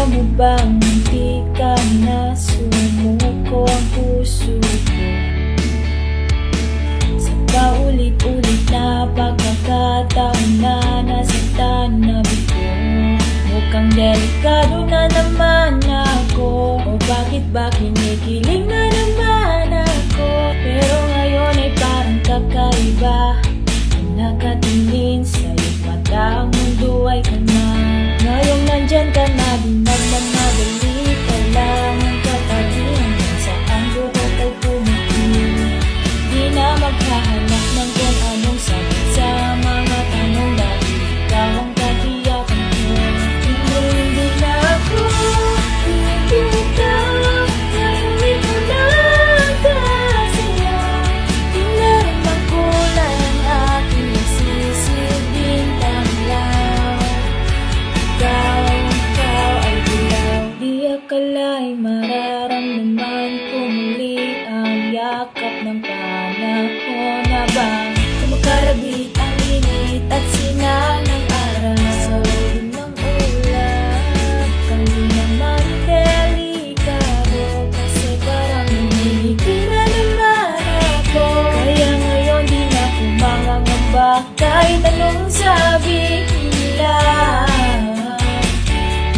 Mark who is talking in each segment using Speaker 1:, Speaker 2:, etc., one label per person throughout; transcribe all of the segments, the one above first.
Speaker 1: mo bang hindi ka na sumuko ang puso ko? Sa paulit-ulit na pagkakataon na nasaktan na bigo, mukhang delikado na naman ako. O bakit ba kinikilig na naman ako? Pero ngayon ay parang kakaiba. Kung nakatingin sa iyong mata, ang mundo ay kalma. Ngayong nandyan ka na, di nagmamadali ka lang ang katabi hanggang saan buko kay pumiti. Di na maghahanap ng kung anong sagot sa mga tanong dahil ikaw ang katiyakan ko. Hindi na ako bibitaw, ngayon ikaw lang kasaya. Di na rin magkulay ang aking nagsisilbing tanglaw. Ikaw ay dilaw. Di akala'y mararamdaman ko muli ang yakap ng panahon habang kumakarabit ang init at sinang ng araw. Sa ulim ng ulap, kami naman delikado kasi parang hinihigil na naman ako. Kaya ngayon di na ako mangangamba kahit anong sabihin nila.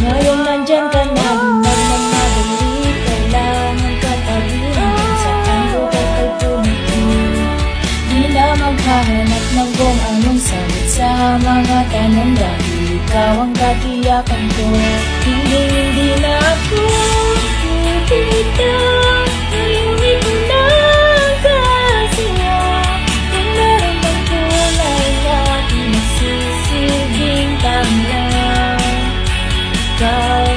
Speaker 1: Ngayon nandyan ka na, di nagmamadali, kailangan katabi hanggang saan buhay kay pumiti. Di na maghahanap ng kung anong sagot sa mga tanong dahil ikaw ang katiyakan ko. Hindi na ako bibitaw, ngayon ikaw lang kasaya. Kung meron bang kulay na aking nagsisilbing tanglaw. Ikaw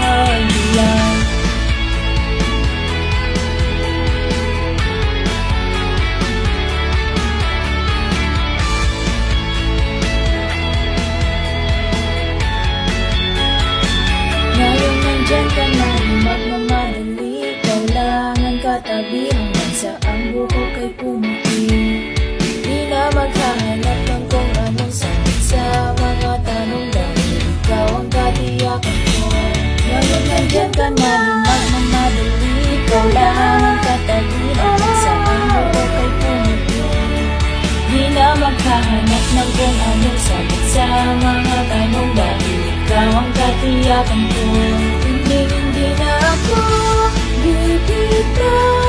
Speaker 1: ay dilaw. Ngayon nandyan ka na, di magmamadali, kailangan katabi hanggang saan buko kay pumiti. Di na maghahanap ng kung anong sagot sa mga tanong dahil ikaw ang katiyakan ko. Ngayon nandyan ka na, di magmamadali, ikaw lang ang katabi hanggang saan buko kay pumiti. Di na maghahanap ng kung anong sagot sa mga tanong dahil ikaw ang katiyakan ko. Hindi na ako bibitaw.